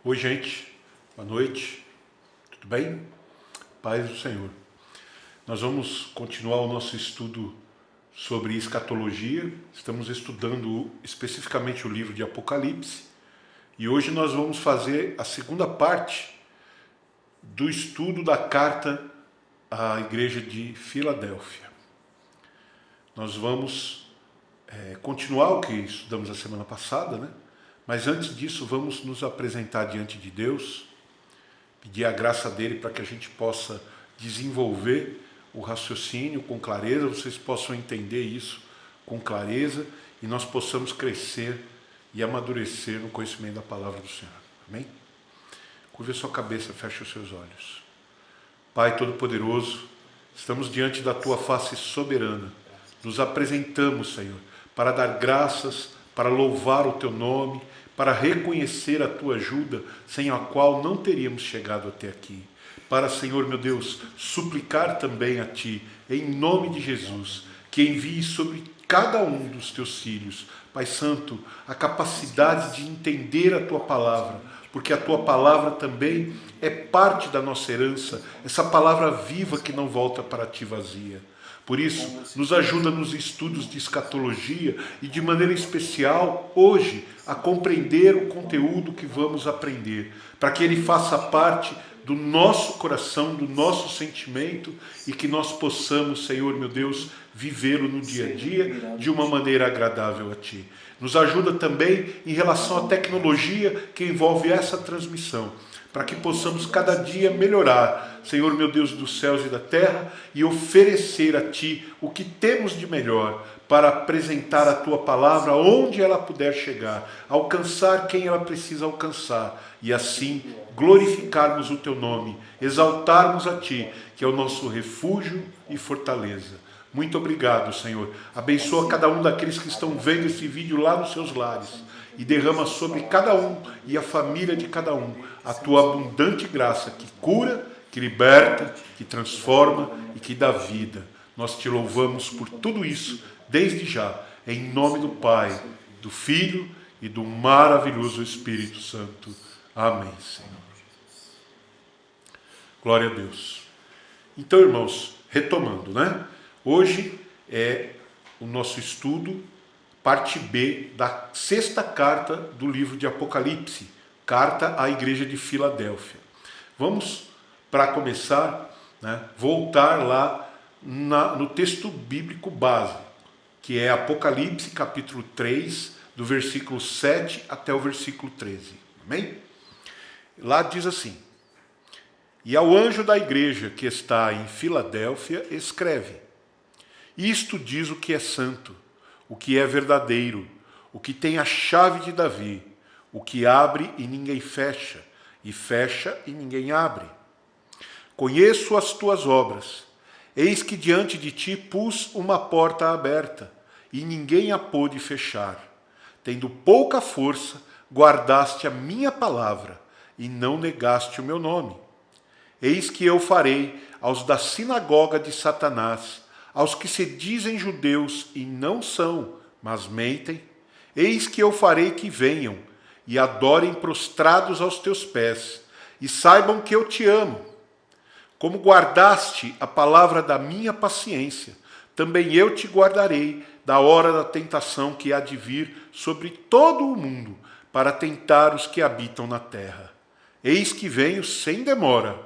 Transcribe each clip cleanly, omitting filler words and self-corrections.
Oi, gente. Boa noite. Tudo bem? Paz do Senhor. Nós vamos continuar o nosso estudo sobre escatologia. Estamos estudando especificamente o livro de Apocalipse. E hoje nós vamos fazer a segunda parte do estudo da carta à igreja de Filadélfia. Nós vamos continuar o que estudamos a semana passada, né? Mas antes disso, vamos nos apresentar diante de Deus, pedir a graça dele para que a gente possa desenvolver o raciocínio com clareza, vocês possam entender isso com clareza e nós possamos crescer e amadurecer no conhecimento da palavra do Senhor. Amém? Curva a sua cabeça, feche os seus olhos. Pai Todo-Poderoso, estamos diante da Tua face soberana. Nos apresentamos, Senhor, para dar graças, para louvar o Teu nome, para reconhecer a Tua ajuda, sem a qual não teríamos chegado até aqui. Para, Senhor, meu Deus, suplicar também a Ti, em nome de Jesus, que envie sobre cada um dos Teus filhos, Pai Santo, a capacidade de entender a Tua palavra, porque a Tua palavra também é parte da nossa herança, essa palavra viva que não volta para Ti vazia. Por isso, nos ajuda nos estudos de escatologia e, de maneira especial, hoje, a compreender o conteúdo que vamos aprender, para que ele faça parte do nosso coração, do nosso sentimento e que nós possamos, Senhor, meu Deus, vivê-lo no dia a dia de uma maneira agradável a Ti. Nos ajuda também em relação à tecnologia que envolve essa transmissão, para que possamos cada dia melhorar, Senhor meu Deus dos céus e da terra, e oferecer a Ti o que temos de melhor para apresentar a Tua palavra onde ela puder chegar, alcançar quem ela precisa alcançar, e assim glorificarmos o Teu nome, exaltarmos a Ti, que é o nosso refúgio e fortaleza. Muito obrigado, Senhor. Abençoa cada um daqueles que estão vendo esse vídeo lá nos seus lares e derrama sobre cada um e a família de cada um a Tua abundante graça que cura, que liberta, que transforma e que dá vida. Nós Te louvamos por tudo isso, desde já, em nome do Pai, do Filho e do maravilhoso Espírito Santo. Amém, Senhor. Glória a Deus. Então, irmãos, retomando, né? Hoje é o nosso estudo, parte B da sexta carta do livro de Apocalipse, carta à igreja de Filadélfia. Vamos, para começar, né, voltar lá no texto bíblico base, que é Apocalipse capítulo 3, do versículo 7 até o versículo 13. Amém? Lá diz assim: E ao anjo da igreja que está em Filadélfia escreve: Isto diz o que é santo, o que é verdadeiro, o que tem a chave de Davi, o que abre e ninguém fecha, e fecha e ninguém abre. Conheço as tuas obras. Eis que diante de ti pus uma porta aberta, e ninguém a pôde fechar. Tendo pouca força, guardaste a minha palavra, e não negaste o meu nome. Eis que eu farei aos da sinagoga de Satanás, aos que se dizem judeus e não são, mas mentem, eis que eu farei que venham e adorem prostrados aos teus pés, e saibam que eu te amo. Como guardaste a palavra da minha paciência, também eu te guardarei da hora da tentação que há de vir sobre todo o mundo, para tentar os que habitam na terra. Eis que venho sem demora.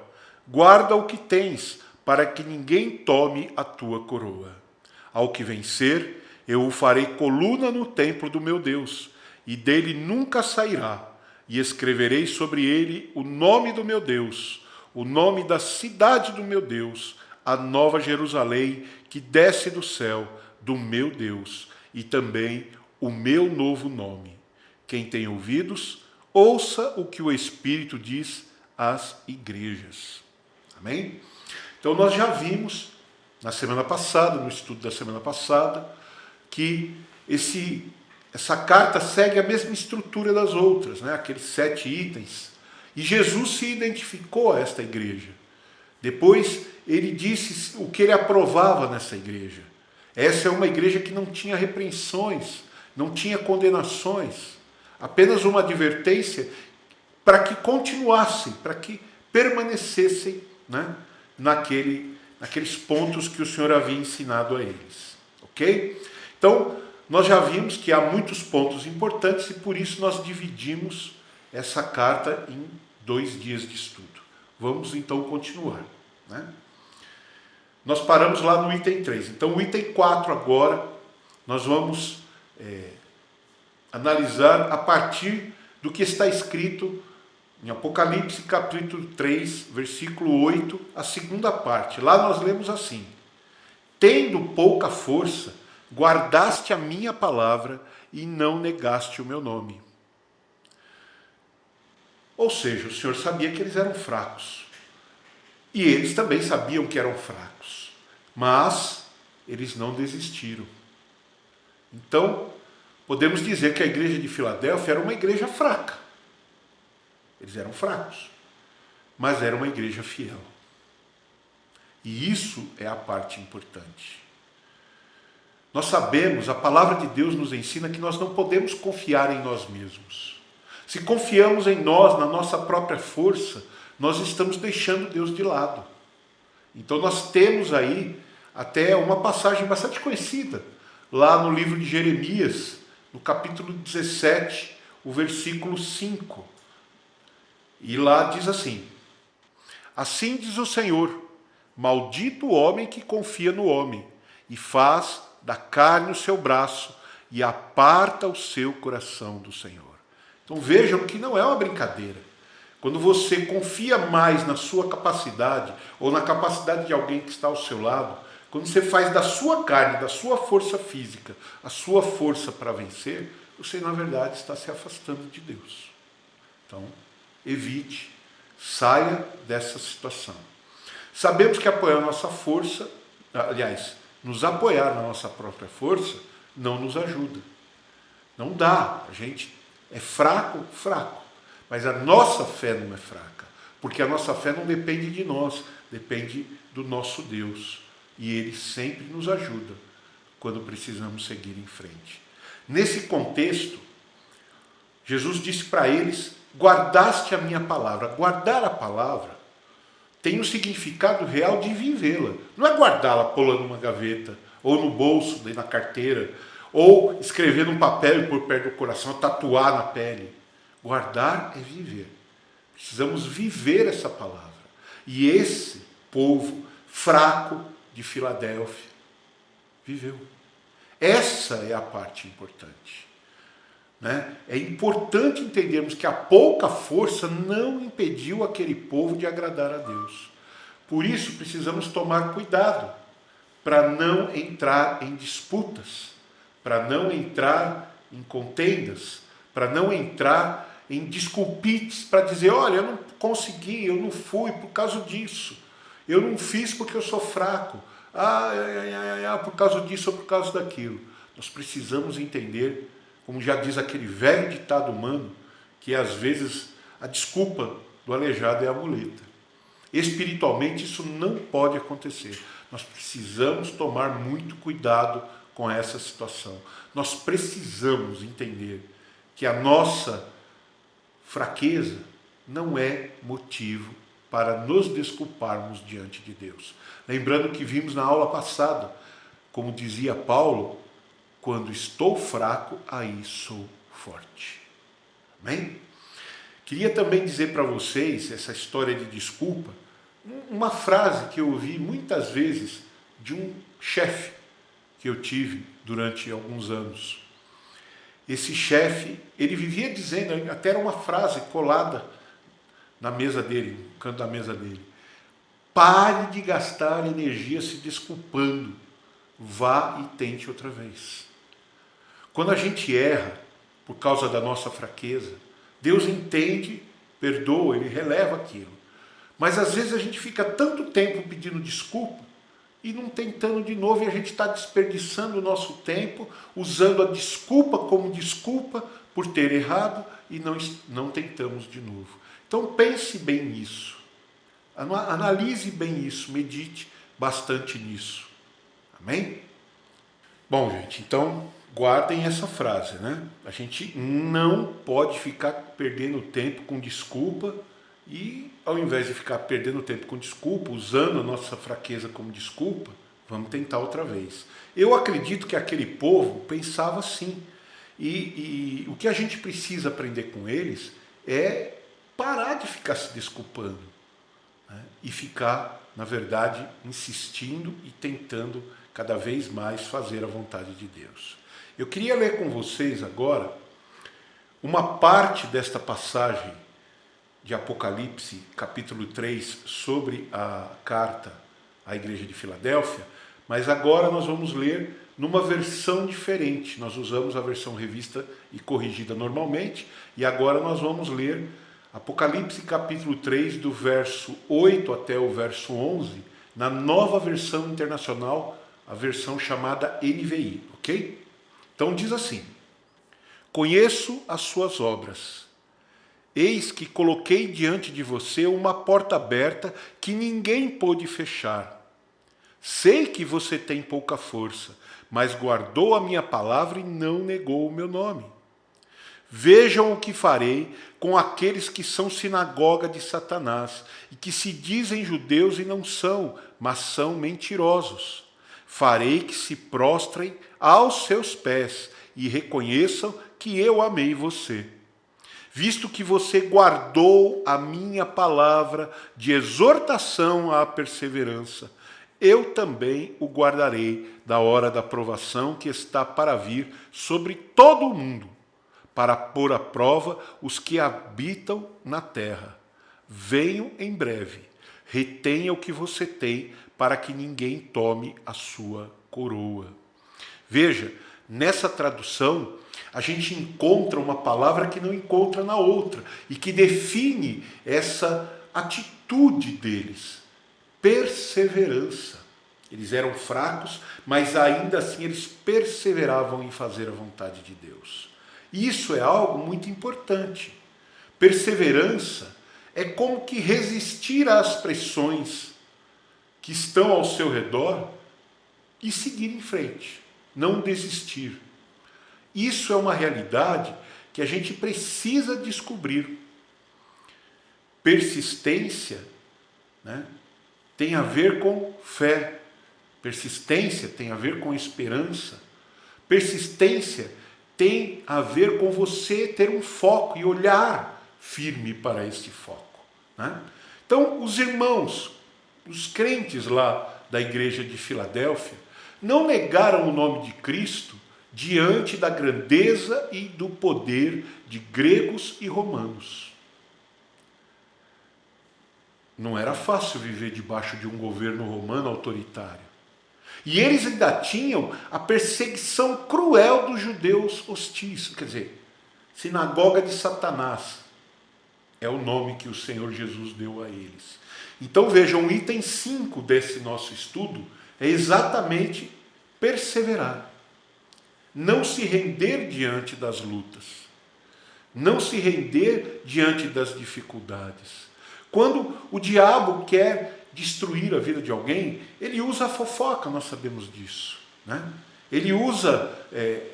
Guarda o que tens, para que ninguém tome a tua coroa. Ao que vencer, eu o farei coluna no templo do meu Deus, e dele nunca sairá, e escreverei sobre ele o nome do meu Deus, o nome da cidade do meu Deus, a nova Jerusalém, que desce do céu, do meu Deus, e também o meu novo nome. Quem tem ouvidos, ouça o que o Espírito diz às igrejas. Amém? Então nós já vimos, na semana passada, no estudo da semana passada, que essa carta segue a mesma estrutura das outras, né? Aqueles 7 itens. E Jesus se identificou a esta igreja. Depois ele disse o que ele aprovava nessa igreja. Essa é uma igreja que não tinha repreensões, não tinha condenações, apenas uma advertência para que continuassem, para que permanecessem, né, naqueles pontos que o Senhor havia ensinado a eles. Ok? Então, nós já vimos que há muitos pontos importantes e por isso nós dividimos essa carta em 2 dias de estudo. Vamos então continuar, né? Nós paramos lá no item 3. Então, o item 4 agora, nós vamos analisar a partir do que está escrito em Apocalipse capítulo 3, versículo 8, a segunda parte. Lá nós lemos assim: tendo pouca força, guardaste a minha palavra e não negaste o meu nome. Ou seja, o Senhor sabia que eles eram fracos. E eles também sabiam que eram fracos. Mas eles não desistiram. Então, podemos dizer que a igreja de Filadélfia era uma igreja fraca. Eles eram fracos. Mas era uma igreja fiel. E isso é a parte importante. Nós sabemos, a palavra de Deus nos ensina que nós não podemos confiar em nós mesmos. Se confiamos em nós, na nossa própria força, nós estamos deixando Deus de lado. Então nós temos aí até uma passagem bastante conhecida, lá no livro de Jeremias, no capítulo 17, o versículo 5. E lá diz assim: assim diz o Senhor, maldito o homem que confia no homem, e faz da carne o seu braço, e aparta o seu coração do Senhor. Então vejam que não é uma brincadeira. Quando você confia mais na sua capacidade, ou na capacidade de alguém que está ao seu lado, quando você faz da sua carne, da sua força física, a sua força para vencer, você na verdade está se afastando de Deus. Então, evite, saia dessa situação. Sabemos que apoiar a nossa força, aliás, nos apoiar na nossa própria força, não nos ajuda. Não dá, a gente é fraco. Mas a nossa fé não é fraca, porque a nossa fé não depende de nós, depende do nosso Deus. E Ele sempre nos ajuda quando precisamos seguir em frente. Nesse contexto, Jesus disse para eles: guardaste a minha palavra. Guardar a palavra tem um significado real de vivê-la. Não é guardá-la, pô-la numa gaveta, ou no bolso, na carteira, ou escrever num papel e pôr perto do coração, tatuar na pele. Guardar é viver. Precisamos viver essa palavra. E esse povo fraco de Filadélfia viveu. Essa é a parte importante. Né? É importante entendermos que a pouca força não impediu aquele povo de agradar a Deus. Por isso precisamos tomar cuidado para não entrar em disputas, para não entrar em contendas, para não entrar em desculpites, para dizer: olha, eu não consegui, eu não fui por causa disso, eu não fiz porque eu sou fraco, por causa disso ou por causa daquilo. Nós precisamos entender, como já diz aquele velho ditado humano, que às vezes a desculpa do aleijado é a muleta. Espiritualmente isso não pode acontecer. Nós precisamos tomar muito cuidado com essa situação. Nós precisamos entender que a nossa fraqueza não é motivo para nos desculparmos diante de Deus. Lembrando que vimos na aula passada, como dizia Paulo, quando estou fraco, aí sou forte. Amém? Queria também dizer para vocês, essa história de desculpa, uma frase que eu ouvi muitas vezes de um chefe que eu tive durante alguns anos. Esse chefe, ele vivia dizendo, até era uma frase colada na mesa dele, no canto da mesa dele: pare de gastar energia se desculpando, vá e tente outra vez. Quando a gente erra por causa da nossa fraqueza, Deus entende, perdoa, Ele releva aquilo. Mas às vezes a gente fica tanto tempo pedindo desculpa e não tentando de novo, e a gente está desperdiçando o nosso tempo, usando a desculpa como desculpa por ter errado, e não tentamos de novo. Então pense bem nisso, analise bem isso, medite bastante nisso. Amém? Bom, gente, então guardem essa frase, né? A gente não pode ficar perdendo tempo com desculpa e, ao invés de ficar perdendo tempo com desculpa, usando a nossa fraqueza como desculpa, vamos tentar outra vez. Eu acredito que aquele povo pensava assim. E o que a gente precisa aprender com eles é parar de ficar se desculpando, né? E ficar, na verdade, insistindo e tentando cada vez mais fazer a vontade de Deus. Eu queria ler com vocês agora uma parte desta passagem de Apocalipse, capítulo 3, sobre a carta à igreja de Filadélfia, mas agora nós vamos ler numa versão diferente. Nós usamos a versão revista e corrigida normalmente, e agora nós vamos ler Apocalipse, capítulo 3, do verso 8 até o verso 11, na nova versão internacional, a versão chamada NVI, ok? Então diz assim: conheço as suas obras. Eis que coloquei diante de você uma porta aberta que ninguém pôde fechar. Sei que você tem pouca força, mas guardou a minha palavra e não negou o meu nome. Vejam o que farei com aqueles que são sinagoga de Satanás e que se dizem judeus e não são, mas são mentirosos. Farei que se prostrem aos seus pés e reconheçam que eu amei você. Visto que você guardou a minha palavra de exortação à perseverança, eu também o guardarei da hora da provação que está para vir sobre todo o mundo, para pôr à prova os que habitam na terra. Venho em breve, retenha o que você tem, para que ninguém tome a sua coroa. Veja, nessa tradução, a gente encontra uma palavra que não encontra na outra, e que define essa atitude deles: perseverança. Eles eram fracos, mas ainda assim eles perseveravam em fazer a vontade de Deus. Isso é algo muito importante. Perseverança é como que resistir às pressões que estão ao seu redor e seguir em frente, não desistir. Isso é uma realidade que a gente precisa descobrir. Persistência, né, tem a ver com fé. Persistência tem a ver com esperança. Persistência tem a ver com você ter um foco e olhar firme para esse foco, né? Então, os irmãos, os crentes lá da igreja de Filadélfia, não negaram o nome de Cristo diante da grandeza e do poder de gregos e romanos. Não era fácil viver debaixo de um governo romano autoritário. E eles ainda tinham a perseguição cruel dos judeus hostis. Quer dizer, sinagoga de Satanás é o nome que o Senhor Jesus deu a eles. Então vejam, o item 5 desse nosso estudo é exatamente perseverar. Não se render diante das lutas. Não se render diante das dificuldades. Quando o diabo quer destruir a vida de alguém, ele usa a fofoca, nós sabemos disso, né? Ele usa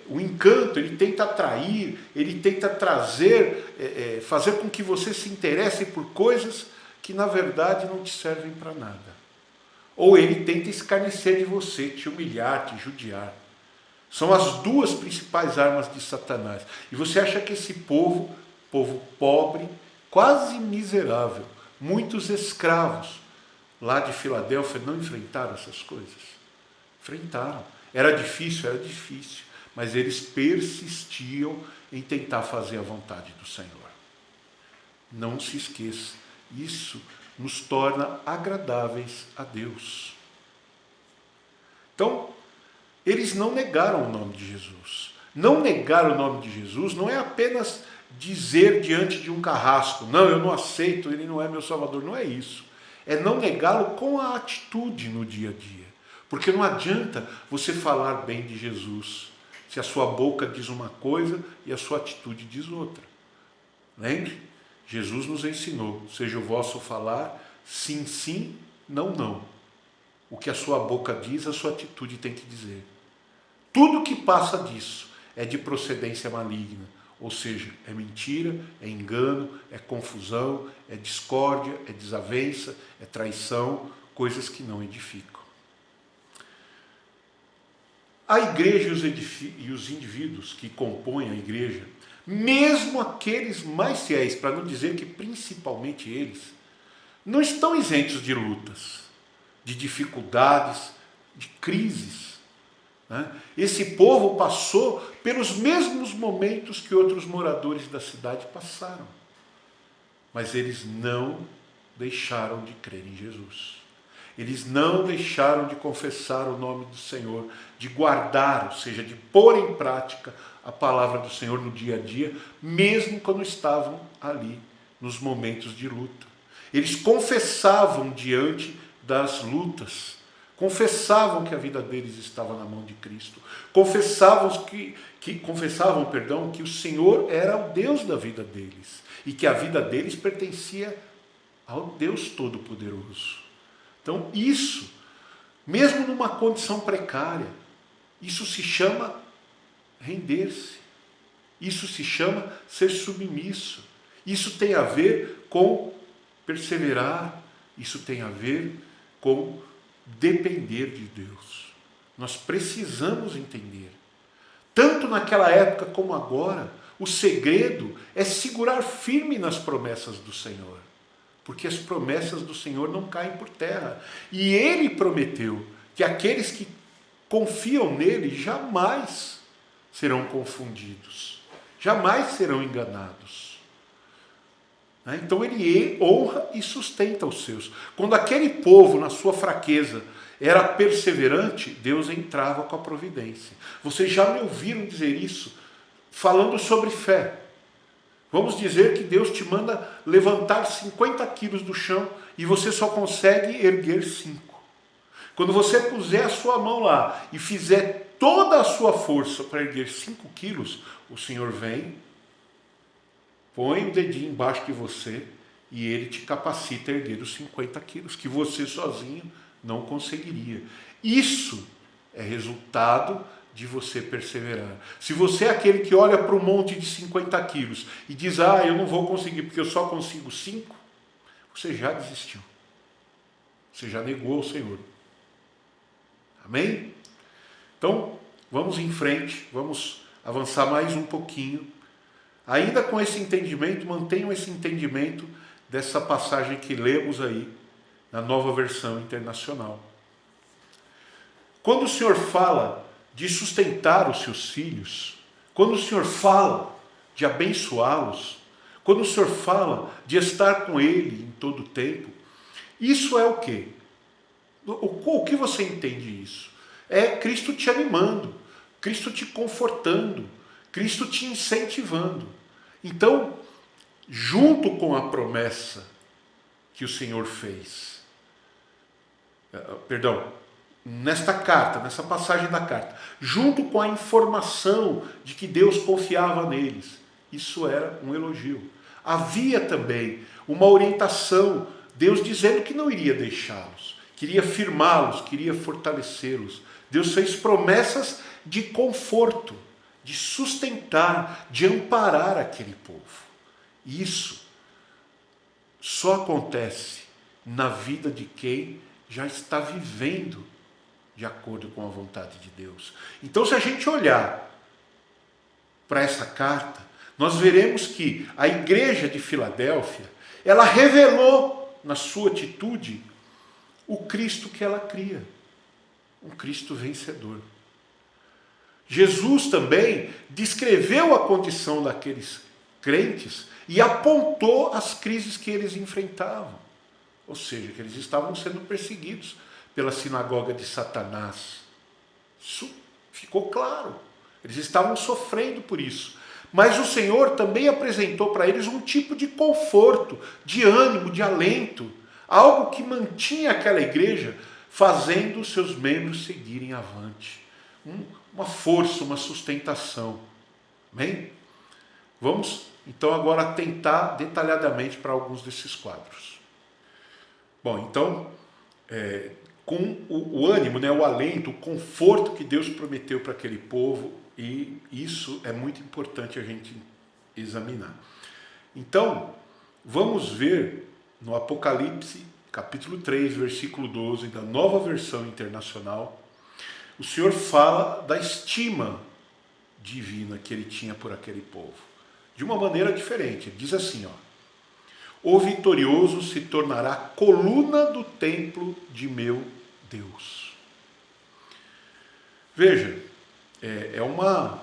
o encanto, ele tenta atrair, ele tenta trazer, fazer com que você se interesse por coisas que na verdade não te servem para nada. Ou ele tenta escarnecer de você, te humilhar, te judiar. São as duas principais armas de Satanás. E você acha que esse povo pobre, quase miserável, muitos escravos lá de Filadélfia não enfrentaram essas coisas? Enfrentaram. Era difícil, mas eles persistiam em tentar fazer a vontade do Senhor. Não se esqueça, isso nos torna agradáveis a Deus. Então, eles não negaram o nome de Jesus. Não negar o nome de Jesus não é apenas dizer diante de um carrasco: não, eu não aceito, ele não é meu Salvador. Não é isso. É não negá-lo com a atitude no dia a dia. Porque não adianta você falar bem de Jesus se a sua boca diz uma coisa e a sua atitude diz outra. Lembre, Jesus nos ensinou: seja o vosso falar sim, sim, não, não. O que a sua boca diz, a sua atitude tem que dizer. Tudo que passa disso é de procedência maligna, ou seja, é mentira, é engano, é confusão, é discórdia, é desavença, é traição, coisas que não edificam. A igreja e os indivíduos que compõem a igreja, mesmo aqueles mais fiéis, para não dizer que principalmente eles, não estão isentos de lutas, de dificuldades, de crises. Esse povo passou pelos mesmos momentos que outros moradores da cidade passaram, mas eles não deixaram de crer em Jesus. Eles não deixaram de confessar o nome do Senhor, de guardar, ou seja, de pôr em prática a palavra do Senhor no dia a dia, mesmo quando estavam ali nos momentos de luta. Eles confessavam diante das lutas, confessavam que a vida deles estava na mão de Cristo, confessavam que o Senhor era o Deus da vida deles e que a vida deles pertencia ao Deus Todo-Poderoso. Então isso, mesmo numa condição precária, isso se chama render-se, isso se chama ser submisso, isso tem a ver com perseverar, isso tem a ver com depender de Deus. Nós precisamos entender, tanto naquela época como agora, o segredo é segurar firme nas promessas do Senhor, porque as promessas do Senhor não caem por terra. E Ele prometeu que aqueles que confiam nele jamais serão confundidos, jamais serão enganados. Então Ele honra e sustenta os seus. Quando aquele povo, na sua fraqueza, era perseverante, Deus entrava com a providência. Vocês já me ouviram dizer isso, falando sobre fé. Vamos dizer que Deus te manda levantar 50 quilos do chão e você só consegue erguer 5. Quando você puser a sua mão lá e fizer toda a sua força para erguer 5 quilos, o Senhor vem, põe o dedinho embaixo de você e Ele te capacita a erguer os 50 quilos, que você sozinho não conseguiria. Isso é resultado de você perseverar. Se você é aquele que olha para um monte de 50 quilos e diz, eu não vou conseguir porque eu só consigo 5, você já desistiu. Você já negou ao Senhor. Amém? Então, vamos em frente, vamos avançar mais um pouquinho. Ainda com esse entendimento, mantenham esse entendimento dessa passagem que lemos aí, na Nova Versão Internacional. Quando o Senhor fala de sustentar os seus filhos, quando o Senhor fala de abençoá-los, quando o Senhor fala de estar com Ele em todo o tempo, isso é o quê? O que você entende isso? É Cristo te animando, Cristo te confortando, Cristo te incentivando. Então, junto com a promessa que o Senhor fez, nesta carta, nessa passagem da carta, junto com a informação de que Deus confiava neles, isso era um elogio. Havia também uma orientação, Deus dizendo que não iria deixá-los, queria firmá-los, queria fortalecê-los. Deus fez promessas de conforto, de sustentar, de amparar aquele povo. Isso só acontece na vida de quem já está vivendo de acordo com a vontade de Deus. Então, se a gente olhar para essa carta, nós veremos que a igreja de Filadélfia, ela revelou na sua atitude o Cristo que ela cria, um Cristo vencedor. Jesus também descreveu a condição daqueles crentes e apontou as crises que eles enfrentavam. Ou seja, que eles estavam sendo perseguidos pela sinagoga de Satanás. Isso ficou claro. Eles estavam sofrendo por isso. Mas o Senhor também apresentou para eles um tipo de conforto, de ânimo, de alento. Algo que mantinha aquela igreja fazendo os seus membros seguirem avante. Uma força, uma sustentação. Amém? Vamos então agora atentar detalhadamente para alguns desses quadros. Bom, então, com o ânimo, né, o alento, o conforto que Deus prometeu para aquele povo, e isso é muito importante a gente examinar. Então, vamos ver no Apocalipse, capítulo 3, versículo 12, da Nova Versão Internacional, o Senhor fala da estima divina que ele tinha por aquele povo, de uma maneira diferente. Ele diz assim, o vitorioso se tornará coluna do templo de meu Deus. Veja, é uma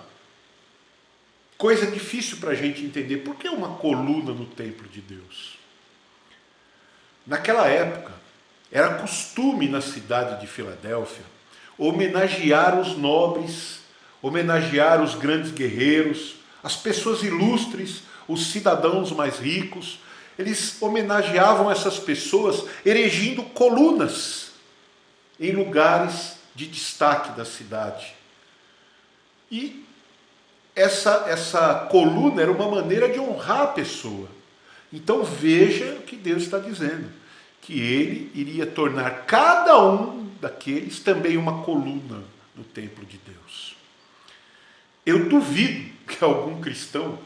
coisa difícil para a gente entender. Por que uma coluna no templo de Deus? Naquela época, era costume na cidade de Filadélfia homenagear os nobres, homenagear os grandes guerreiros, as pessoas ilustres, os cidadãos mais ricos. Eles homenageavam essas pessoas erigindo colunas em lugares de destaque da cidade. E essa coluna era uma maneira de honrar a pessoa. Então veja o que Deus está dizendo, que ele iria tornar cada um daqueles também uma coluna no templo de Deus. Eu duvido que algum cristão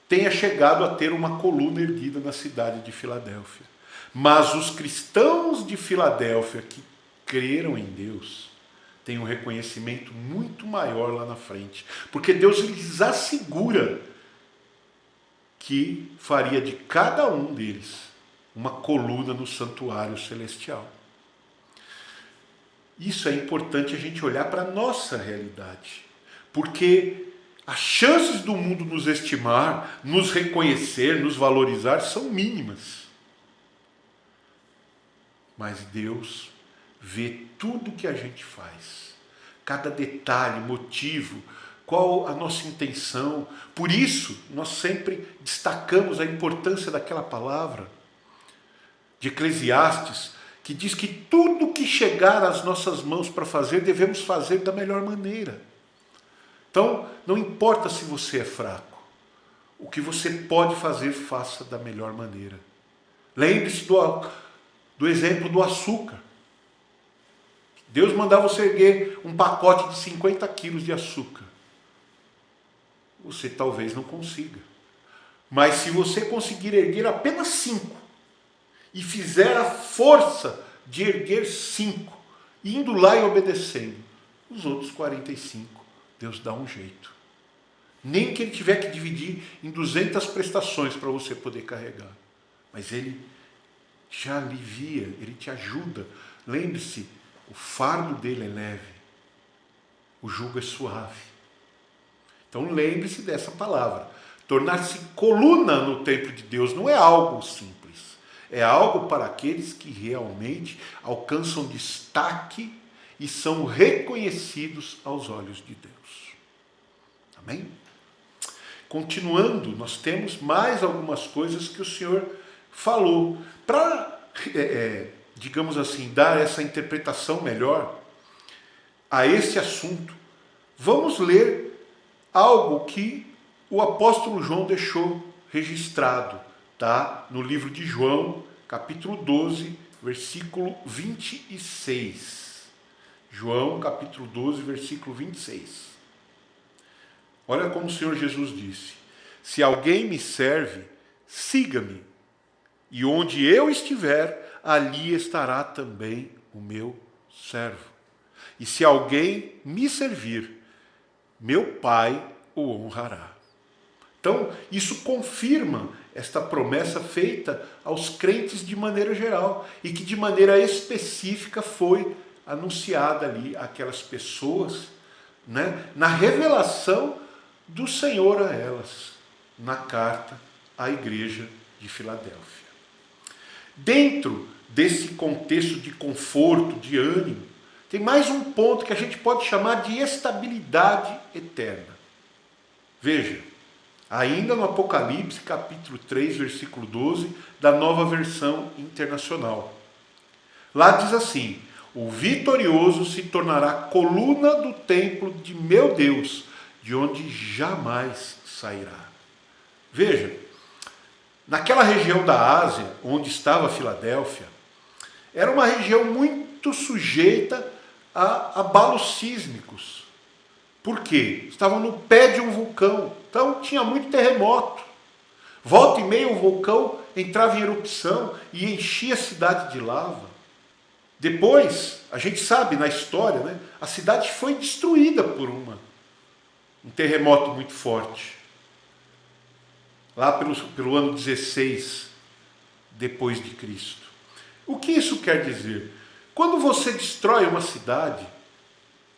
tenha chegado a ter uma coluna erguida na cidade de Filadélfia. Mas os cristãos de Filadélfia que creram em Deus têm um reconhecimento muito maior lá na frente, porque Deus lhes assegura que faria de cada um deles uma coluna no santuário celestial. Isso é importante a gente olhar para a nossa realidade, porque as chances do mundo nos estimar, nos reconhecer, nos valorizar são mínimas. Mas Deus vê tudo que a gente faz, cada detalhe, motivo, qual a nossa intenção. Por isso, nós sempre destacamos a importância daquela palavra de Eclesiastes, que diz que tudo que chegar às nossas mãos para fazer, devemos fazer da melhor maneira. Então, não importa se você é fraco, o que você pode fazer, faça da melhor maneira. Lembre-se do exemplo do açúcar. Deus mandava você erguer um pacote de 50 quilos de açúcar. Você talvez não consiga. Mas se você conseguir erguer apenas 5, e fizer a força de erguer 5, indo lá e obedecendo, os outros 45, Deus dá um jeito. Nem que ele tiver que dividir em 200 prestações para você poder carregar. Mas ele te alivia, ele te ajuda. Lembre-se, o fardo dele é leve, o jugo é suave. Então lembre-se dessa palavra. Tornar-se coluna no templo de Deus não é algo simples. É algo para aqueles que realmente alcançam destaque e são reconhecidos aos olhos de Deus. Amém? Continuando, nós temos mais algumas coisas que o Senhor falou. Para, digamos assim, dar essa interpretação melhor a esse assunto, vamos ler algo que o apóstolo João deixou registrado, tá? No livro de João, capítulo 12, versículo 26. João, capítulo 12, versículo 26. Olha como o Senhor Jesus disse: se alguém me serve, siga-me, e onde eu estiver, ali estará também o meu servo. E se alguém me servir, meu Pai o honrará. Então, isso confirma esta promessa feita aos crentes de maneira geral, e que de maneira específica foi anunciada ali àquelas pessoas, né, na revelação do Senhor a elas, na carta à igreja de Filadélfia. Dentro desse contexto de conforto, de ânimo, tem mais um ponto que a gente pode chamar de estabilidade eterna. Veja, ainda no Apocalipse, capítulo 3, versículo 12, da Nova Versão Internacional. Lá diz assim: o vitorioso se tornará coluna do templo de meu Deus, de onde jamais sairá. Veja, naquela região da Ásia, onde estava Filadélfia, era uma região muito muito sujeita a abalos sísmicos. Por quê? Estavam no pé de um vulcão, então tinha muito terremoto. Volta e meia o vulcão entrava em erupção e enchia a cidade de lava. Depois, a gente sabe na história, né, a cidade foi destruída por um terremoto muito forte. Lá pelo ano 16 depois de Cristo. O que isso quer dizer? Quando você destrói uma cidade,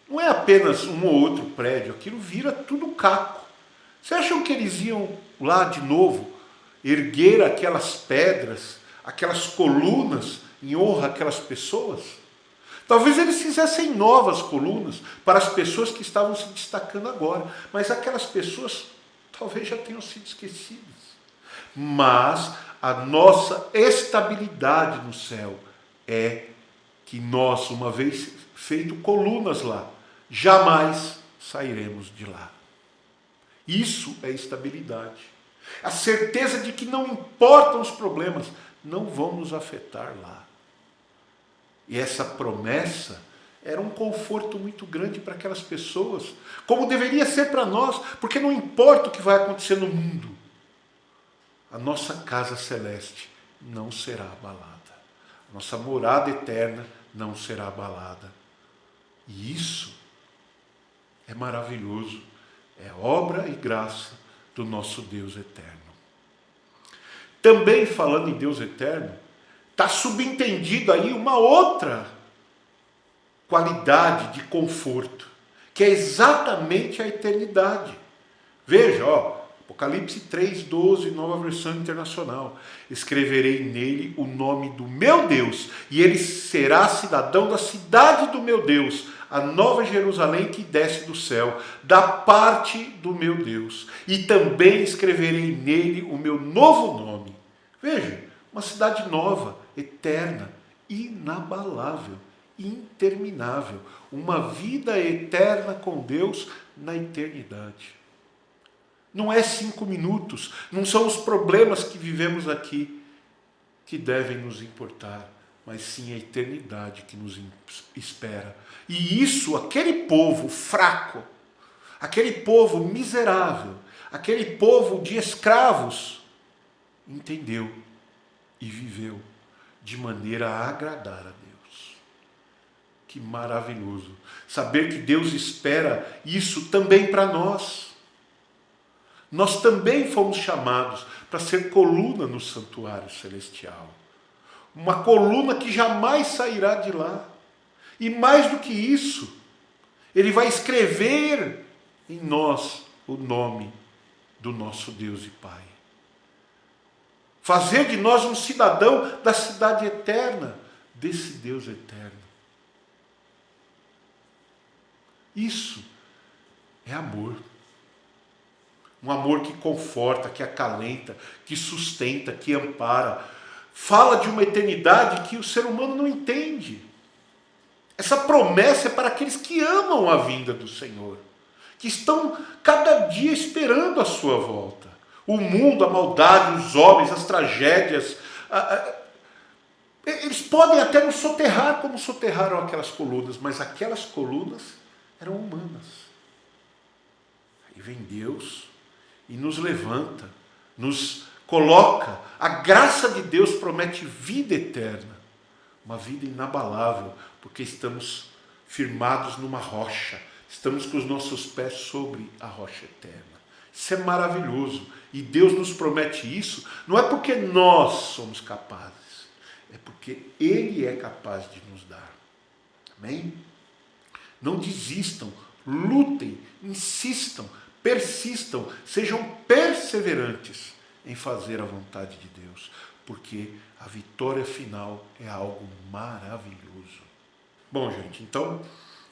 não é apenas um ou outro prédio, aquilo vira tudo caco. Vocês acham que eles iam lá de novo erguer aquelas pedras, aquelas colunas em honra àquelas pessoas? Talvez eles fizessem novas colunas para as pessoas que estavam se destacando agora, mas aquelas pessoas talvez já tenham sido esquecidas. Mas a nossa estabilidade no céu é que nós, uma vez feito colunas lá, jamais sairemos de lá. Isso é estabilidade. A certeza de que não importam os problemas, não vão nos afetar lá. E essa promessa era um conforto muito grande para aquelas pessoas, como deveria ser para nós, porque não importa o que vai acontecer no mundo, a nossa casa celeste não será abalada. A nossa morada eterna não será abalada. E isso é maravilhoso. É obra e graça do nosso Deus eterno. Também falando em Deus eterno, está subentendido aí uma outra qualidade de conforto, que é exatamente a eternidade. Veja, Apocalipse 3:12, nova versão internacional. Escreverei nele o nome do meu Deus, e ele será cidadão da cidade do meu Deus, a nova Jerusalém que desce do céu, da parte do meu Deus. E também escreverei nele o meu novo nome. Veja, uma cidade nova, eterna, inabalável, interminável. Uma vida eterna com Deus na eternidade. Não é 5 minutos, não são os problemas que vivemos aqui que devem nos importar, mas sim a eternidade que nos espera. E isso, aquele povo fraco, aquele povo miserável, aquele povo de escravos, entendeu e viveu de maneira a agradar a Deus. Que maravilhoso saber que Deus espera isso também para nós. Nós também fomos chamados para ser coluna no santuário celestial. Uma coluna que jamais sairá de lá. E mais do que isso, Ele vai escrever em nós o nome do nosso Deus e Pai. Fazer de nós um cidadão da cidade eterna, desse Deus eterno. Isso é amor. Um amor que conforta, que acalenta, que sustenta, que ampara. Fala de uma eternidade que o ser humano não entende. Essa promessa é para aqueles que amam a vinda do Senhor, que estão cada dia esperando a sua volta. O mundo, a maldade, os homens, as tragédias, eles podem até nos soterrar como soterraram aquelas colunas, mas aquelas colunas eram humanas. Aí vem Deus e nos levanta, nos coloca. A graça de Deus promete vida eterna, uma vida inabalável, porque estamos firmados numa rocha, estamos com os nossos pés sobre a rocha eterna. Isso é maravilhoso, e Deus nos promete isso, não é porque nós somos capazes, é porque Ele é capaz de nos dar. Amém? Não desistam, lutem, insistam, persistam, sejam perseverantes em fazer a vontade de Deus, porque a vitória final é algo maravilhoso. Bom, gente, então,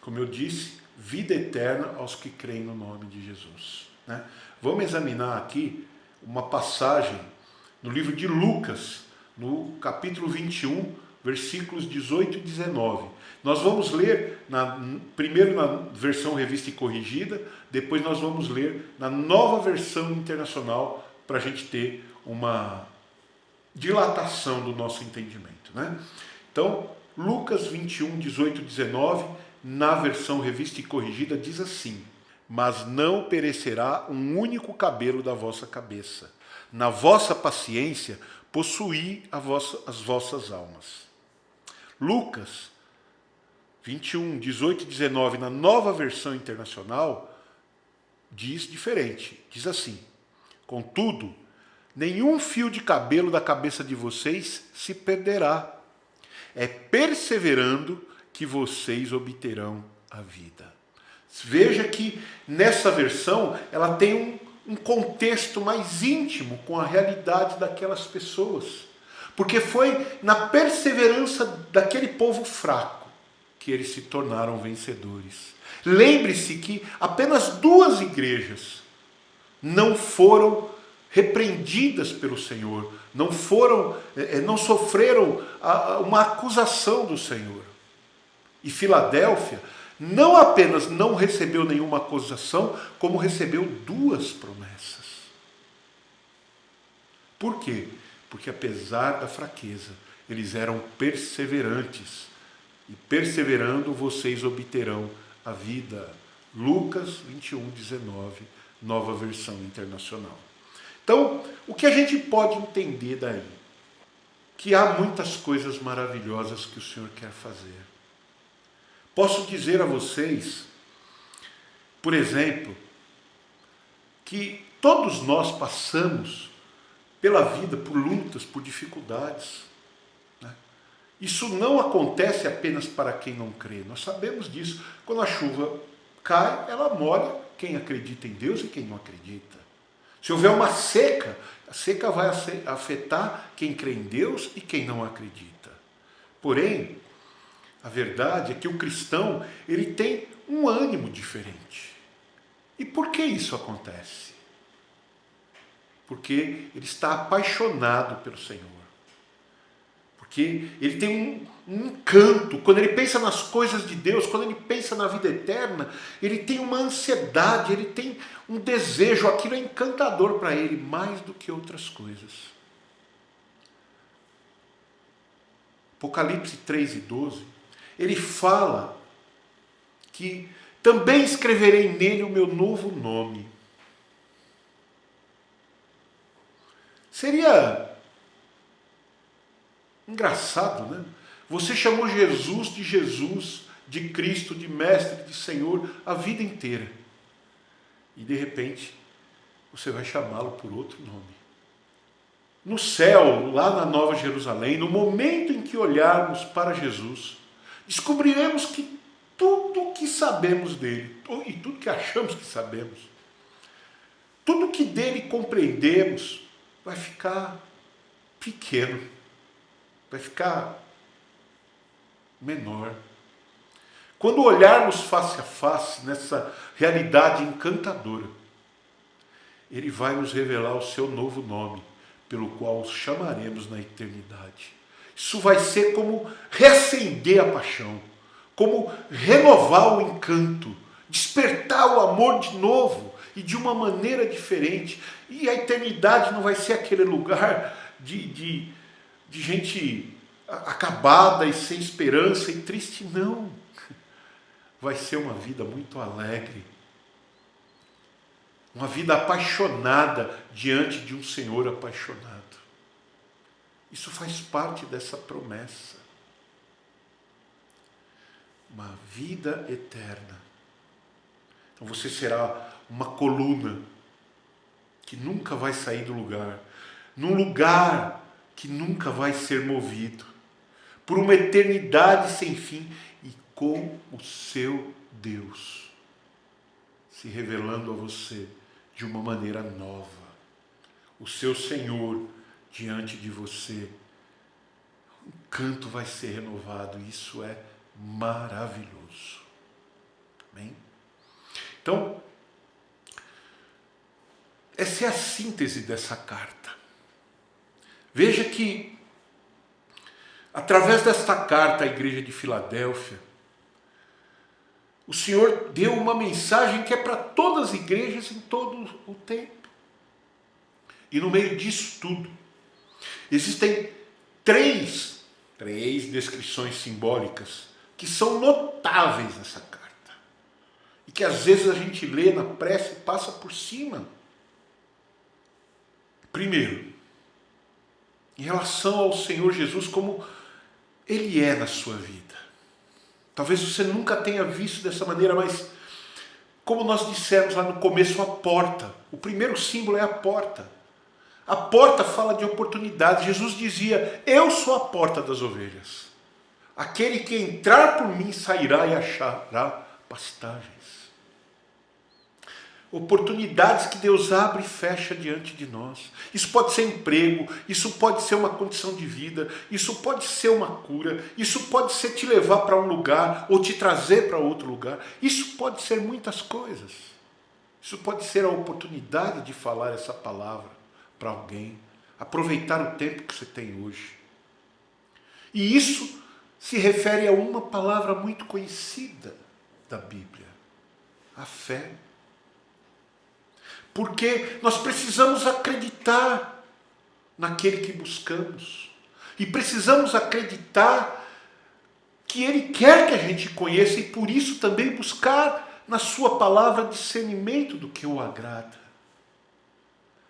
como eu disse, vida eterna aos que creem no nome de Jesus, né? Vamos examinar aqui uma passagem no livro de Lucas, no capítulo 21, versículos 18 e 19. Nós vamos ler primeiro na versão revista e corrigida, depois nós vamos ler na nova versão internacional, para a gente ter uma dilatação do nosso entendimento, né? Então, Lucas 21, 18 e 19, na versão revista e corrigida, diz assim: mas não perecerá um único cabelo da vossa cabeça. Na vossa paciência, possuí as vossas almas. Lucas 21, 18 e 19, na nova versão internacional, diz diferente. Diz assim: contudo, nenhum fio de cabelo da cabeça de vocês se perderá. É perseverando que vocês obterão a vida. Veja que nessa versão ela tem um contexto mais íntimo com a realidade daquelas pessoas. Porque foi na perseverança daquele povo fraco que eles se tornaram vencedores. Lembre-se que apenas 2 igrejas não foram repreendidas pelo Senhor, não sofreram uma acusação do Senhor. E Filadélfia não apenas não recebeu nenhuma acusação, como recebeu 2 promessas. Por quê? Porque apesar da fraqueza, eles eram perseverantes. E perseverando, vocês obterão a vida. Lucas 21, 19, nova versão internacional. Então, o que a gente pode entender daí? Que há muitas coisas maravilhosas que o Senhor quer fazer. Posso dizer a vocês, por exemplo, que todos nós passamos pela vida por lutas, por dificuldades. Isso não acontece apenas para quem não crê. Nós sabemos disso. Quando a chuva cai, ela molha quem acredita em Deus e quem não acredita. Se houver uma seca, a seca vai afetar quem crê em Deus e quem não acredita. Porém, a verdade é que o cristão, ele tem um ânimo diferente. E por que isso acontece? Porque ele está apaixonado pelo Senhor. Porque ele tem um encanto. Quando ele pensa nas coisas de Deus, quando ele pensa na vida eterna, ele tem uma ansiedade, ele tem um desejo. Aquilo é encantador para ele, mais do que outras coisas. Apocalipse 3 e 12, ele fala que também escreverei nele o meu novo nome. Seria engraçado, né? Você chamou Jesus, de Cristo, de Mestre, de Senhor, a vida inteira. E de repente, você vai chamá-lo por outro nome. No céu, lá na Nova Jerusalém, no momento em que olharmos para Jesus, descobriremos que tudo o que sabemos dele, e tudo que achamos que sabemos, tudo que dele compreendemos, vai ficar pequeno, vai ficar menor. Quando olharmos face a face nessa realidade encantadora, ele vai nos revelar o seu novo nome, pelo qual os chamaremos na eternidade. Isso vai ser como reacender a paixão, como renovar o encanto, despertar o amor de novo e de uma maneira diferente. E a eternidade não vai ser aquele lugar de gente acabada e sem esperança e triste, não. Vai ser uma vida muito alegre, uma vida apaixonada diante de um Senhor apaixonado. Isso faz parte dessa promessa. Uma vida eterna. Então você será uma coluna que nunca vai sair do lugar, num lugar que nunca vai ser movido, por uma eternidade sem fim e com o seu Deus se revelando a você de uma maneira nova. O seu Senhor diante de você. O canto vai ser renovado. Isso é maravilhoso. Amém? Então, essa é a síntese dessa carta. Veja que, através desta carta à igreja de Filadélfia, o Senhor deu uma mensagem que é para todas as igrejas em todo o tempo. E no meio disso tudo, existem 3 3 descrições simbólicas que são notáveis nessa carta. E que às vezes a gente lê na prece e passa por cima. Primeiro, em relação ao Senhor Jesus, como Ele é na sua vida. Talvez você nunca tenha visto dessa maneira, mas como nós dissemos lá no começo, a porta. O primeiro símbolo é a porta. A porta fala de oportunidade. Jesus dizia: eu sou a porta das ovelhas. Aquele que entrar por mim sairá e achará pastagens. Oportunidades que Deus abre e fecha diante de nós. Isso pode ser emprego, isso pode ser uma condição de vida, isso pode ser uma cura, isso pode ser te levar para um lugar ou te trazer para outro lugar. Isso pode ser muitas coisas. Isso pode ser a oportunidade de falar essa palavra para alguém, aproveitar o tempo que você tem hoje. E isso se refere a uma palavra muito conhecida da Bíblia: a fé. Porque nós precisamos acreditar naquele que buscamos. E precisamos acreditar que Ele quer que a gente conheça e por isso também buscar na sua palavra discernimento do que o agrada.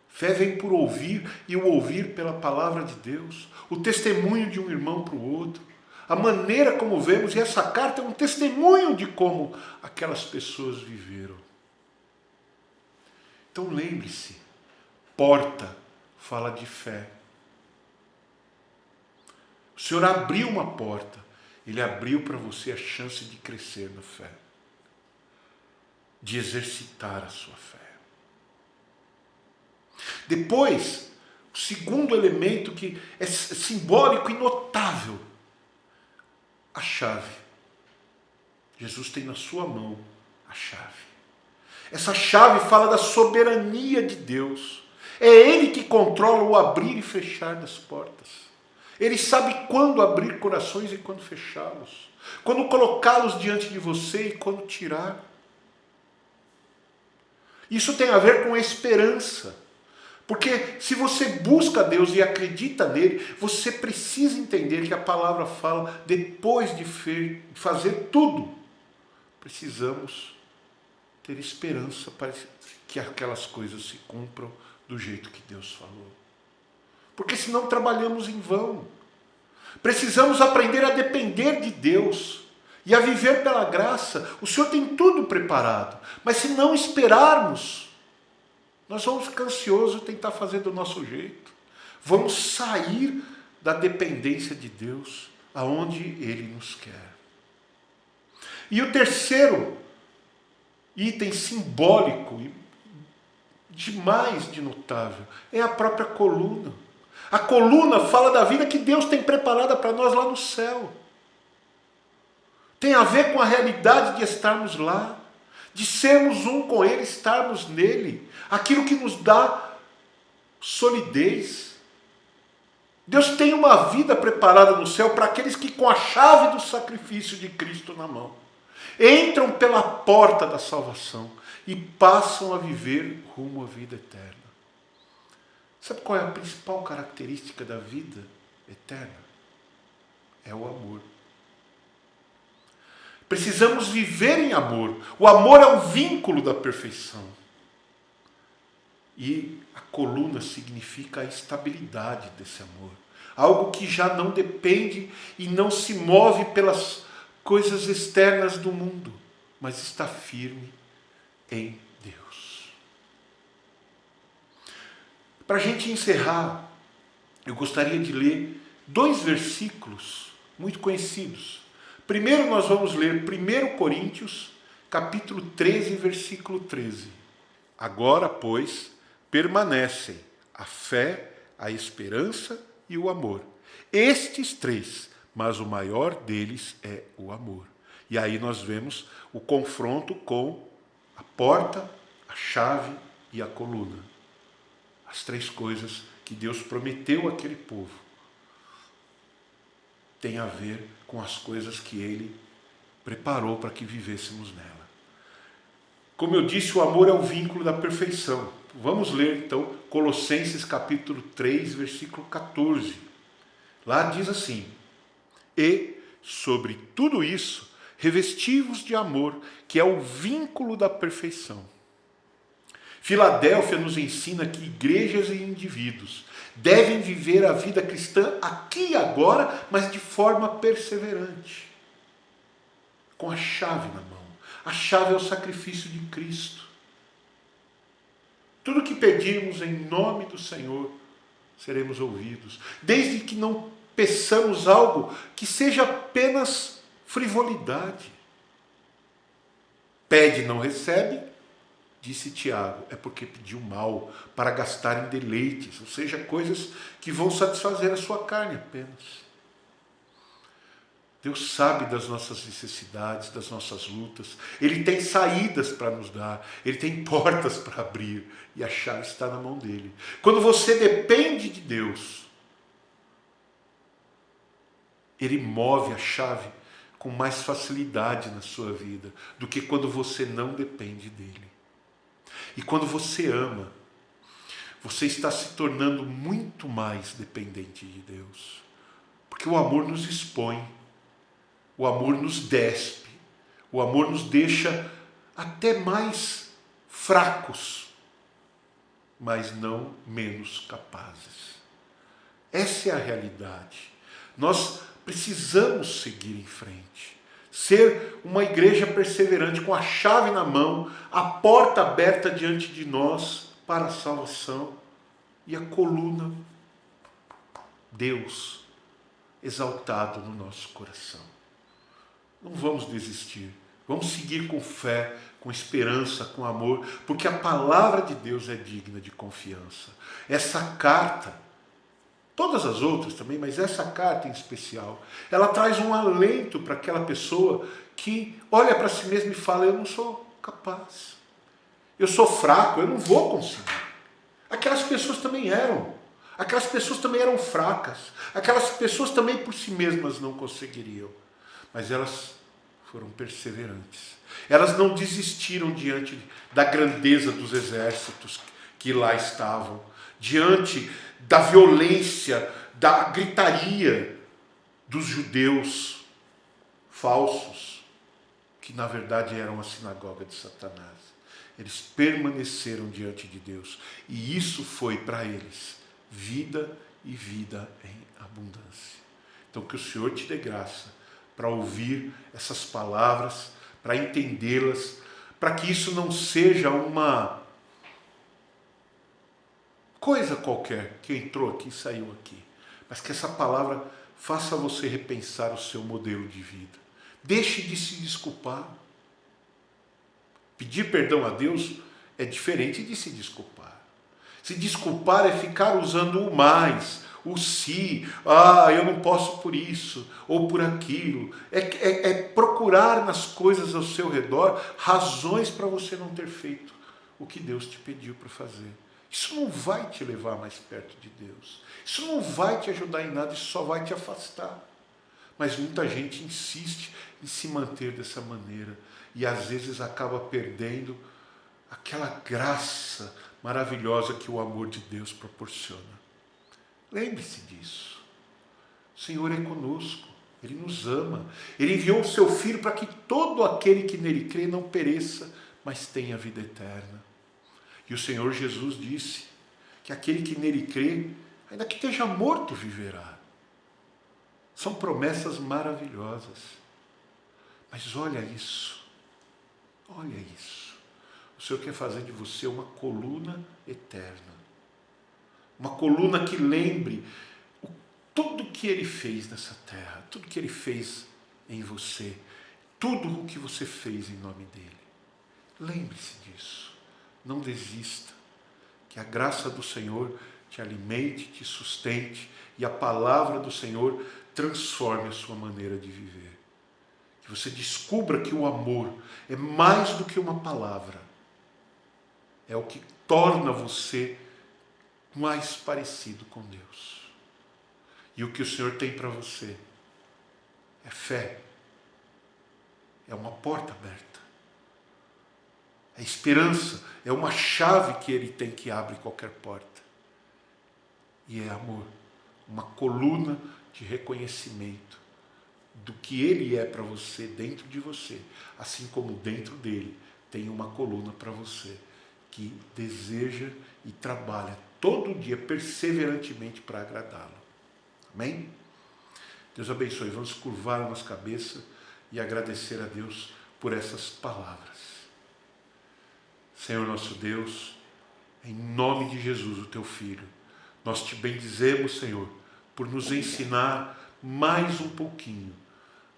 Fé vem por ouvir e o ouvir pela palavra de Deus. O testemunho de um irmão para o outro. A maneira como vemos, e essa carta é um testemunho de como aquelas pessoas viveram. Então lembre-se, porta fala de fé. O Senhor abriu uma porta, Ele abriu para você a chance de crescer na fé, de exercitar a sua fé. Depois, o segundo elemento que é simbólico e notável, a chave. Jesus tem na sua mão a chave. Essa chave fala da soberania de Deus. É Ele que controla o abrir e fechar das portas. Ele sabe quando abrir corações e quando fechá-los. Quando colocá-los diante de você e quando tirar. Isso tem a ver com esperança. Porque se você busca Deus e acredita nele, você precisa entender que a palavra fala, depois de fazer tudo, precisamos ter esperança para que aquelas coisas se cumpram do jeito que Deus falou. Porque senão trabalhamos em vão. Precisamos aprender a depender de Deus e a viver pela graça. O Senhor tem tudo preparado, mas se não esperarmos, nós vamos ficar ansiosos e tentar fazer do nosso jeito. Vamos sair da dependência de Deus aonde Ele nos quer. E o terceiro item simbólico e demais de notável é a própria coluna. A coluna fala da vida que Deus tem preparada para nós lá no céu. Tem a ver com a realidade de estarmos lá, de sermos um com Ele, estarmos nele. Aquilo que nos dá solidez. Deus tem uma vida preparada no céu para aqueles que, com a chave do sacrifício de Cristo na mão, entram pela porta da salvação e passam a viver rumo à vida eterna. Sabe qual é a principal característica da vida eterna? É o amor. Precisamos viver em amor. O amor é o vínculo da perfeição. E a coluna significa a estabilidade desse amor. Algo que já não depende e não se move pelas coisas externas do mundo, mas está firme em Deus. Para a gente encerrar, eu gostaria de ler 2 versículos muito conhecidos. Primeiro nós vamos ler 1 Coríntios, capítulo 13, versículo 13. Agora, pois, permanecem a fé, a esperança e o amor. Estes 3, mas o maior deles é o amor. E aí nós vemos o confronto com a porta, a chave e a coluna. As 3 coisas que Deus prometeu àquele povo tem a ver com as coisas que Ele preparou para que vivêssemos nela. Como eu disse, o amor é o vínculo da perfeição. Vamos ler então Colossenses capítulo 3, versículo 14. Lá diz assim: E, sobre tudo isso, revesti-vos de amor, que é o vínculo da perfeição. Filadélfia nos ensina que igrejas e indivíduos devem viver a vida cristã aqui e agora, mas de forma perseverante, com a chave na mão. A chave é o sacrifício de Cristo. Tudo que pedirmos em nome do Senhor, seremos ouvidos, desde que não peçamos algo que seja apenas frivolidade. Pede e não recebe, disse Tiago, é porque pediu mal, para gastar em deleites, ou seja, coisas que vão satisfazer a sua carne apenas. Deus sabe das nossas necessidades, das nossas lutas. Ele tem saídas para nos dar, Ele tem portas para abrir, e a chave está na mão dele. Quando você depende de Deus, Ele move a chave com mais facilidade na sua vida do que quando você não depende dele. E quando você ama, você está se tornando muito mais dependente de Deus. Porque o amor nos expõe, o amor nos despe, o amor nos deixa até mais fracos, mas não menos capazes. Essa é a realidade. Nós precisamos seguir em frente. Ser uma igreja perseverante, com a chave na mão, a porta aberta diante de nós para a salvação e a coluna, Deus, exaltado no nosso coração. Não vamos desistir. Vamos seguir com fé, com esperança, com amor, porque a palavra de Deus é digna de confiança. Essa carta, todas as outras também, mas essa carta em especial, ela traz um alento para aquela pessoa que olha para si mesma e fala: eu não sou capaz, eu sou fraco, eu não vou conseguir. Aquelas pessoas também eram. Aquelas pessoas também eram fracas. Aquelas pessoas também por si mesmas não conseguiriam. Mas elas foram perseverantes. Elas não desistiram diante da grandeza dos exércitos que lá estavam, diante da violência, da gritaria dos judeus falsos, que na verdade eram a sinagoga de Satanás. Eles permaneceram diante de Deus, e isso foi para eles vida e vida em abundância. Então que o Senhor te dê graça para ouvir essas palavras, para entendê-las, para que isso não seja uma coisa qualquer que entrou aqui e saiu aqui, mas que essa palavra faça você repensar o seu modelo de vida. Deixe de se desculpar. Pedir perdão a Deus é diferente de se desculpar. Se desculpar é ficar usando o mais, o se, eu não posso por isso ou por aquilo. É procurar nas coisas ao seu redor razões para você não ter feito o que Deus te pediu para fazer. Isso não vai te levar mais perto de Deus. Isso não vai te ajudar em nada, isso só vai te afastar. Mas muita gente insiste em se manter dessa maneira e às vezes acaba perdendo aquela graça maravilhosa que o amor de Deus proporciona. Lembre-se disso. O Senhor é conosco, Ele nos ama. Ele enviou o seu Filho para que todo aquele que nele crê não pereça, mas tenha vida eterna. E o Senhor Jesus disse que aquele que nele crê, ainda que esteja morto, viverá. São promessas maravilhosas. Mas olha isso. Olha isso. O Senhor quer fazer de você uma coluna eterna. Uma coluna que lembre tudo que Ele fez nessa terra, tudo que Ele fez em você, tudo o que você fez em nome dEle. Lembre-se disso. Não desista. Que a graça do Senhor te alimente, te sustente e a palavra do Senhor transforme a sua maneira de viver. Que você descubra que o amor é mais do que uma palavra. É o que torna você mais parecido com Deus. E o que o Senhor tem para você é fé. É uma porta aberta. É esperança. É uma chave que Ele tem que abre qualquer porta. E é amor. Uma coluna de reconhecimento do que Ele é para você, dentro de você, assim como dentro dele tem uma coluna para você, que deseja e trabalha todo dia perseverantemente para agradá-lo. Amém? Deus abençoe. Vamos curvar a nossa cabeça e agradecer a Deus por essas palavras. Senhor nosso Deus, em nome de Jesus, o teu Filho, nós te bendizemos, Senhor, por nos ensinar mais um pouquinho,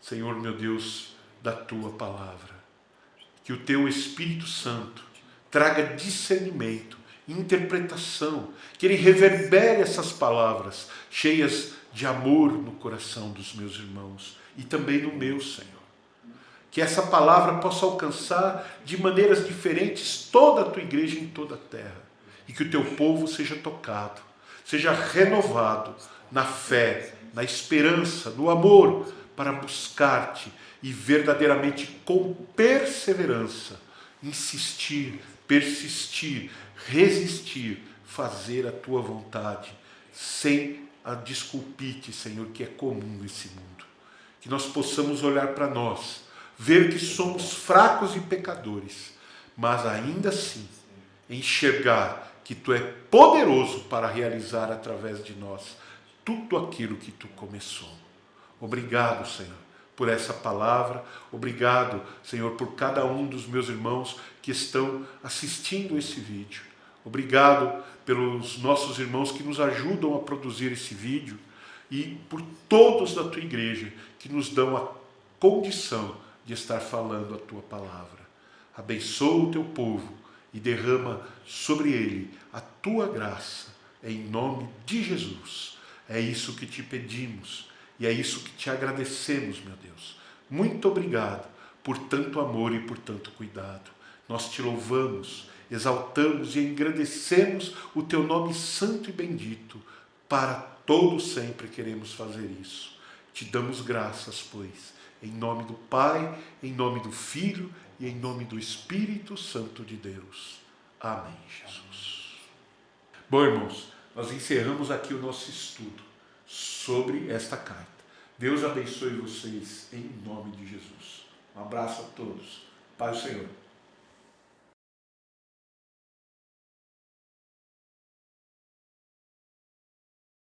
Senhor meu Deus, da tua palavra. Que o teu Espírito Santo traga discernimento, interpretação, que ele reverbere essas palavras cheias de amor no coração dos meus irmãos e também no meu, Senhor. Que essa palavra possa alcançar de maneiras diferentes toda a tua igreja em toda a terra. E que o teu povo seja tocado, seja renovado na fé, na esperança, no amor, para buscar-te e verdadeiramente com perseverança, insistir, persistir, resistir, fazer a tua vontade, sem a desculpite, Senhor, que é comum nesse mundo. Que nós possamos olhar para nós, ver que somos fracos e pecadores, mas ainda assim enxergar que tu é poderoso para realizar através de nós tudo aquilo que tu começou. Obrigado, Senhor, por essa palavra. Obrigado, Senhor, por cada um dos meus irmãos que estão assistindo esse vídeo. Obrigado pelos nossos irmãos que nos ajudam a produzir esse vídeo e por todos da tua igreja que nos dão a condição de estar falando a tua palavra. Abençoa o teu povo e derrama sobre ele a tua graça, em nome de Jesus. É isso que te pedimos e é isso que te agradecemos, meu Deus. Muito obrigado por tanto amor e por tanto cuidado. Nós te louvamos, exaltamos e engrandecemos o teu nome santo e bendito. Para todo sempre queremos fazer isso. Te damos graças, pois, em nome do Pai, em nome do Filho e em nome do Espírito Santo de Deus. Amém, Jesus. Bom, irmãos, nós encerramos aqui o nosso estudo sobre esta carta. Deus abençoe vocês em nome de Jesus. Um abraço a todos. Paz do Senhor.